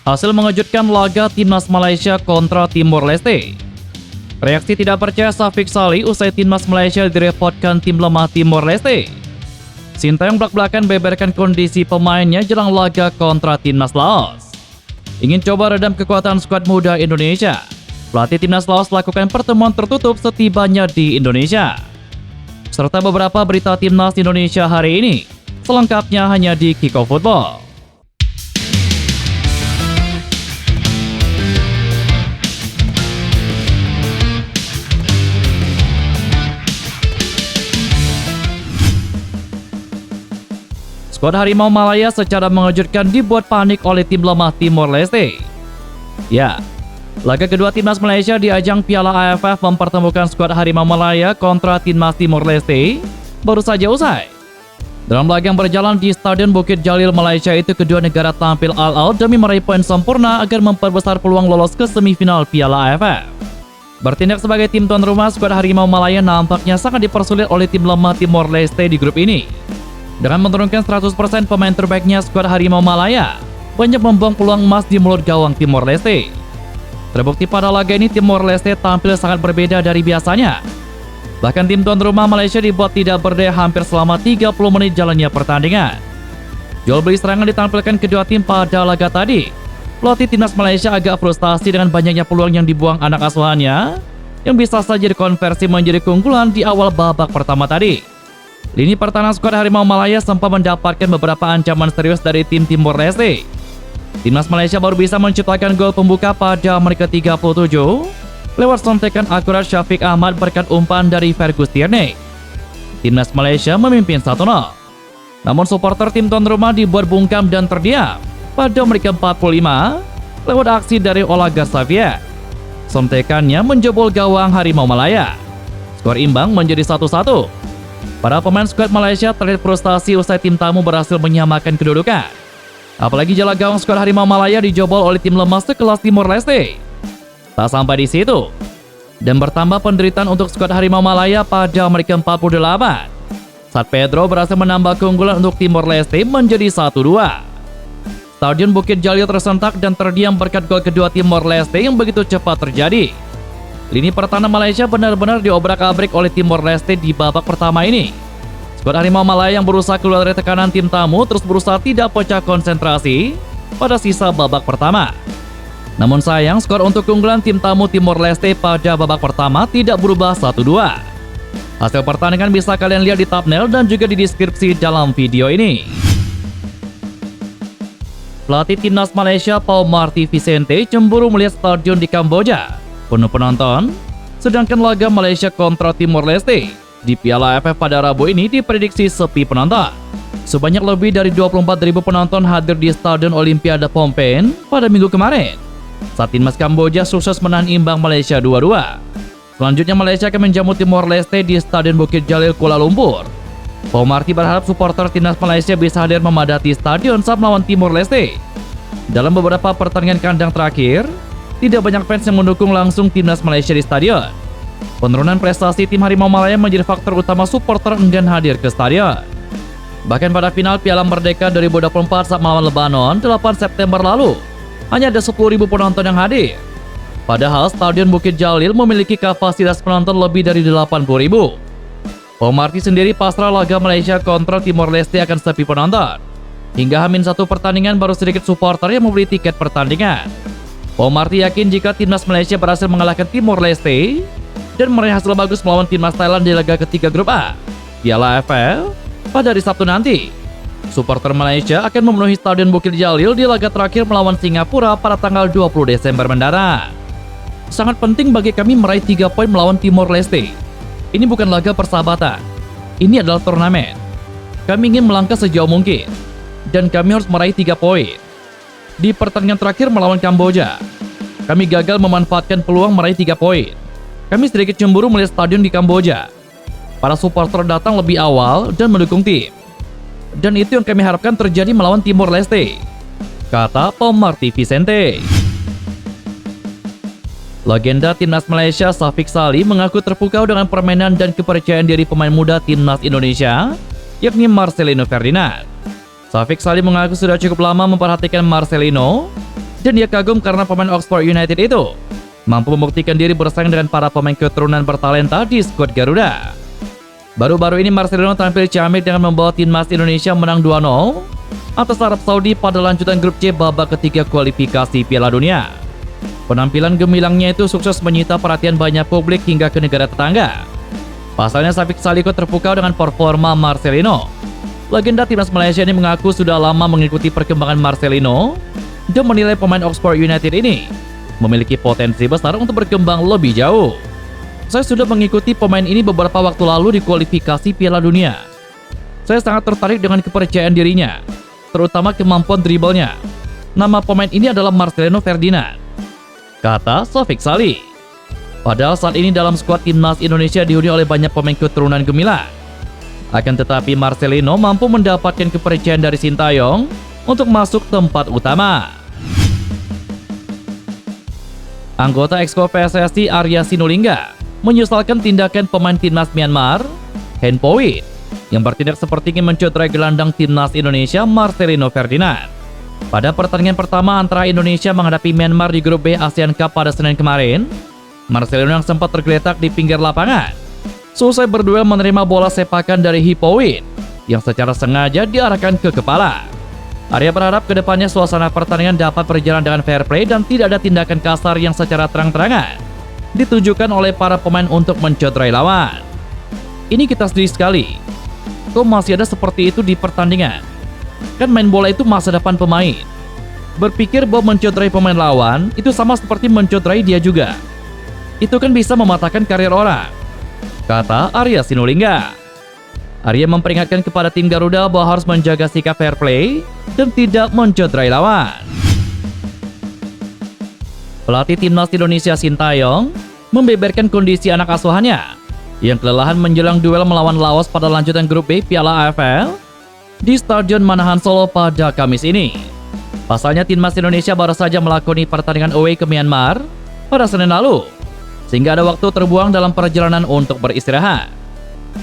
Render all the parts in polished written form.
Hasil mengejutkan laga Timnas Malaysia kontra Timor Leste. Reaksi tidak percaya Syafiq Salih usai Timnas Malaysia direpotkan tim lemah Timor Leste. Sintayong belak-belakan beberkan kondisi pemainnya jelang laga kontra Timnas Laos. Ingin coba redam kekuatan skuad muda Indonesia, pelatih Timnas Laos lakukan pertemuan tertutup setibanya di Indonesia. Serta beberapa berita Timnas Indonesia hari ini, selengkapnya hanya di Kickoff Football. Skuad Harimau Malaya secara mengejutkan dibuat panik oleh tim lemah Timor Leste. Ya, laga kedua Timnas Malaysia di ajang Piala AFF mempertemukan skuad Harimau Malaya kontra Timnas Timor Leste baru saja usai. Dalam laga yang berjalan di Stadion Bukit Jalil Malaysia itu, kedua negara tampil all-out demi meraih poin sempurna agar memperbesar peluang lolos ke semifinal Piala AFF. Bertindak sebagai tim tuan rumah, skuad Harimau Malaya nampaknya sangat dipersulit oleh tim lemah Timor Leste di grup ini. Dengan menurunkan 100% pemain terbaiknya, skuad Harimau Malaya banyak membuang peluang emas di mulut gawang Timor Leste. Terbukti pada laga ini Timor Leste tampil sangat berbeda dari biasanya. Bahkan tim tuan rumah Malaysia dibuat tidak berdaya hampir selama 30 menit jalannya pertandingan. Jual beli serangan ditampilkan kedua tim pada laga tadi. Pelatih Timnas Malaysia agak frustasi dengan banyaknya peluang yang dibuang anak asuhannya, yang bisa saja dikonversi menjadi keunggulan di awal babak pertama tadi. Lini pertahanan skuad Harimau Malaya sempat mendapatkan beberapa ancaman serius dari tim Timor Leste. Timnas Malaysia baru bisa menciptakan gol pembuka pada menit ke-37 lewat sontekan akurat Syafiq Ahmad berkat umpan dari Fergus Tierney. Timnas Malaysia memimpin 1-0. Namun supporter tim tuan rumah dibuat bungkam dan terdiam pada menit ke-45 lewat aksi dari Olaga Xavier. Sontekannya menjebol gawang Harimau Malaya. Skor imbang menjadi 1-1. Para pemain skuad Malaysia terlihat frustasi usai tim tamu berhasil menyamakan kedudukan. Apalagi jala gawang skuad Harimau Malaya dijobol oleh tim lemah sekelas Timor Leste. Tak sampai di situ, dan bertambah penderitaan untuk skuad Harimau Malaya pada menit ke-48 saat Pedro berhasil menambah keunggulan untuk Timor Leste menjadi 1-2. Stadion Bukit Jalil tersentak dan terdiam berkat gol kedua Timor Leste yang begitu cepat terjadi. Lini pertahanan Malaysia benar-benar diobrak-abrik oleh Timor Leste di babak pertama ini. Skuad Harimau Malaya yang berusaha keluar dari tekanan tim tamu terus berusaha tidak pecah konsentrasi pada sisa babak pertama. Namun sayang, skor untuk keunggulan tim tamu Timor Leste pada babak pertama tidak berubah 1-2. Hasil pertandingan bisa kalian lihat di thumbnail dan juga di deskripsi dalam video ini. Pelatih Timnas Malaysia Paul Marty Vicente cemburu melihat stadion di Kamboja penuh penonton, sedangkan laga Malaysia kontra Timor Leste di Piala AFF pada Rabu ini diprediksi sepi penonton. Sebanyak lebih dari 24.000 penonton hadir di Stadion Olimpiade Phnom Penh pada minggu kemarin saat Timnas Kamboja sukses menahan imbang Malaysia 2-2. Selanjutnya Malaysia akan menjamu Timor Leste di Stadion Bukit Jalil Kuala Lumpur. Paul Marty berharap supporter Timnas Malaysia bisa hadir memadati stadion saat melawan Timor Leste. Dalam beberapa pertandingan kandang terakhir, tidak banyak fans yang mendukung langsung Timnas Malaysia di stadion. Penurunan prestasi tim Harimau Malaya menjadi faktor utama supporter enggan hadir ke stadion. Bahkan pada final Piala Merdeka 2024 saat melawan Lebanon 8 September lalu, hanya ada 10.000 penonton yang hadir. Padahal Stadion Bukit Jalil memiliki kapasitas penonton lebih dari 80.000. Paul Marty sendiri pasrah laga Malaysia kontra Timor Leste akan sepi penonton. Hingga H-1 pertandingan baru sedikit supporter yang membeli tiket pertandingan. Paul Marty yakin jika Timnas Malaysia berhasil mengalahkan Timor Leste dan meraih hasil bagus melawan Timnas Thailand di laga ketiga grup A Piala AFF pada hari Sabtu nanti, supporter Malaysia akan memenuhi Stadion Bukit Jalil di laga terakhir melawan Singapura pada tanggal 20 Desember mendatang. Sangat penting bagi kami meraih 3 poin melawan Timor Leste. Ini bukan laga persahabatan, ini adalah turnamen. Kami ingin melangkah sejauh mungkin, dan kami harus meraih 3 poin. Di pertandingan terakhir melawan Kamboja, kami gagal memanfaatkan peluang meraih 3 poin. Kami sedikit cemburu melihat stadion di Kamboja. Para supporter datang lebih awal dan mendukung tim. Dan itu yang kami harapkan terjadi melawan Timor Leste, kata Paul Marty Vicente. Legenda Timnas Malaysia Syafiq Salih mengaku terpukau dengan permainan dan kepercayaan diri pemain muda Timnas Indonesia, yakni Marcelino Ferdinand. Syafiq Salih mengaku sudah cukup lama memperhatikan Marcelino Dan dia kagum karena pemain Oxford United itu mampu membuktikan diri bersaing dengan para pemain keturunan bertalenta di skuad Garuda. Baru-baru ini Marcelino tampil ciamik dengan membawa timnas Indonesia menang 2-0 atas Arab Saudi pada lanjutan grup C babak ketiga kualifikasi Piala Dunia. Penampilan gemilangnya itu sukses menyita perhatian banyak publik hingga ke negara tetangga. Pasalnya Safik Saliko terpukau dengan performa Marcelino. Legenda timnas Malaysia ini mengaku sudah lama mengikuti perkembangan Marcelino dan menilai pemain Oxford United ini memiliki potensi besar untuk berkembang lebih jauh. Saya sudah mengikuti pemain ini beberapa waktu lalu di kualifikasi Piala Dunia. Saya sangat tertarik dengan kepercayaan dirinya, terutama kemampuan dribblenya. Nama pemain ini adalah Marcelino Ferdinand, kata Safik Salih. Padahal saat ini dalam skuad timnas Indonesia dihuni oleh banyak pemain keturunan gemilang. Akan tetapi Marcelino mampu mendapatkan kepercayaan dari Sintayong untuk masuk tempat utama. Anggota Exco PSSI Arya Sinulinga menyesalkan tindakan pemain timnas Myanmar, Hen Powit, yang bertindak seperti ingin mencederai gelandang timnas Indonesia Marcelino Ferdinand. Pada pertandingan pertama antara Indonesia menghadapi Myanmar di grup B ASEAN Cup pada Senin kemarin, Marcelino yang sempat tergeletak di pinggir lapangan selesai berduel menerima bola sepakan dari Hen Powit yang secara sengaja diarahkan ke kepala. Arya berharap kedepannya suasana pertandingan dapat berjalan dengan fair play dan tidak ada tindakan kasar yang secara terang-terangan ditujukan oleh para pemain untuk mencederai lawan. Ini kita sedih sekali. Kok masih ada seperti itu di pertandingan? Kan main bola itu masa depan pemain. Berpikir bahwa mencederai pemain lawan itu sama seperti mencederai dia juga. Itu kan bisa mematahkan karir orang, kata Arya Sinulinga. Arya memperingatkan kepada tim Garuda bahwa harus menjaga sikap fair play dan tidak mencederai lawan. Pelatih timnas Indonesia Sintayong membeberkan kondisi anak asuhannya yang kelelahan menjelang duel melawan Laos pada lanjutan grup B Piala AFL di Stadion Manahan Solo pada Kamis ini. Pasalnya timnas Indonesia baru saja melakoni pertandingan away ke Myanmar pada Senin lalu, sehingga ada waktu terbuang dalam perjalanan untuk beristirahat.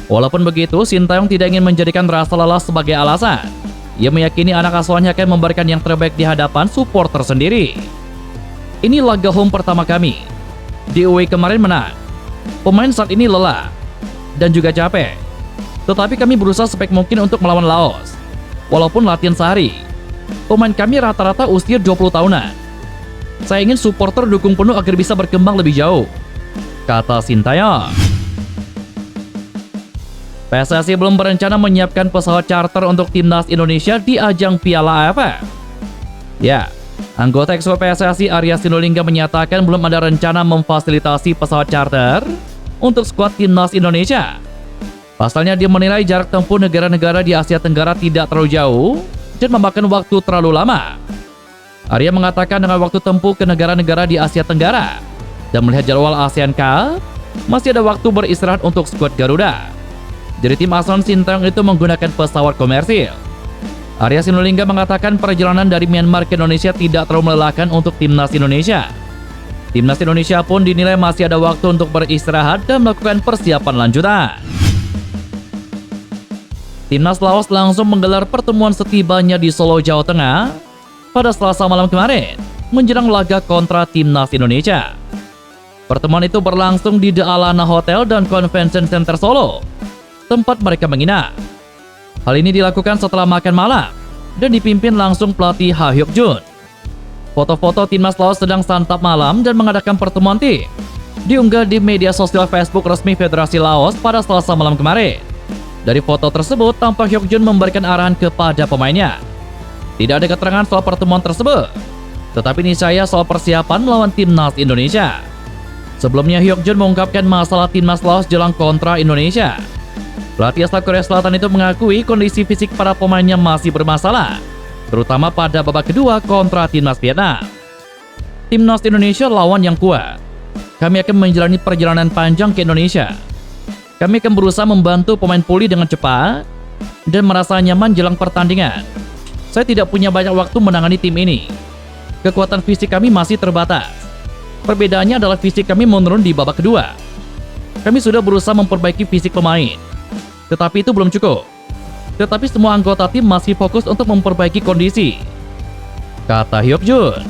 Walaupun begitu, Sintayong tidak ingin menjadikan rasa lelah sebagai alasan. Ia meyakini anak asuhannya akan memberikan yang terbaik di hadapan supporter sendiri. Ini laga home pertama kami. Di away kemarin menang. Pemain saat ini lelah dan juga capek. Tetapi kami berusaha sebaik mungkin untuk melawan Laos. Walaupun latihan sehari, pemain kami rata-rata usia 20 tahunan. Saya ingin supporter dukung penuh agar bisa berkembang lebih jauh, kata Sintayong. PSSI belum berencana menyiapkan pesawat charter untuk timnas Indonesia di ajang Piala AFF. Ya, anggota Exco PSSI Arya Sinulinga menyatakan belum ada rencana memfasilitasi pesawat charter untuk skuad timnas Indonesia. Pasalnya dia menilai jarak tempuh negara-negara di Asia Tenggara tidak terlalu jauh dan memakan waktu terlalu lama. Arya mengatakan dengan waktu tempuh ke negara-negara di Asia Tenggara dan melihat jadwal ASEAN Cup, masih ada waktu beristirahat untuk skuad Garuda. Jadi tim asuhan Sintayong itu menggunakan pesawat komersil. Arya Sinulinga mengatakan perjalanan dari Myanmar ke Indonesia tidak terlalu melelahkan untuk timnas Indonesia. Timnas Indonesia pun dinilai masih ada waktu untuk beristirahat dan melakukan persiapan lanjutan. Timnas Laos langsung menggelar pertemuan setibanya di Solo, Jawa Tengah pada Selasa malam kemarin menjelang laga kontra timnas Indonesia. Pertemuan itu berlangsung di The Alana Hotel dan Convention Center Solo, tempat mereka menginap. Hal ini dilakukan setelah makan malam dan dipimpin langsung pelatih Ha Hyuk Jun. Foto-foto timnas Laos sedang santap malam dan mengadakan pertemuan tim diunggah di media sosial Facebook resmi Federasi Laos pada Selasa malam kemarin. Dari foto tersebut tampak Hyuk Jun memberikan arahan kepada pemainnya. Tidak ada keterangan soal pertemuan tersebut, tetapi niscaya soal persiapan melawan timnas Indonesia. Sebelumnya Hyuk Jun mengungkapkan masalah timnas Laos jelang kontra Indonesia. Pelatih asal Korea Selatan itu mengakui kondisi fisik para pemainnya masih bermasalah, terutama pada babak kedua kontra timnas Vietnam. Timnas Indonesia lawan yang kuat. Kami akan menjalani perjalanan panjang ke Indonesia. Kami akan berusaha membantu pemain pulih dengan cepat dan merasa nyaman jelang pertandingan. Saya tidak punya banyak waktu menangani tim ini. Kekuatan fisik kami masih terbatas. Perbedaannya adalah fisik kami menurun di babak kedua. Kami sudah berusaha memperbaiki fisik pemain, tetapi itu belum cukup. Tetapi semua anggota tim masih fokus untuk memperbaiki kondisi, kata Hyuk Jun.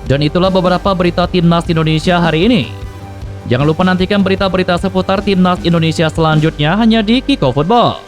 Dan itulah beberapa berita Timnas Indonesia hari ini. Jangan lupa nantikan berita-berita seputar Timnas Indonesia selanjutnya hanya di Kiko Football.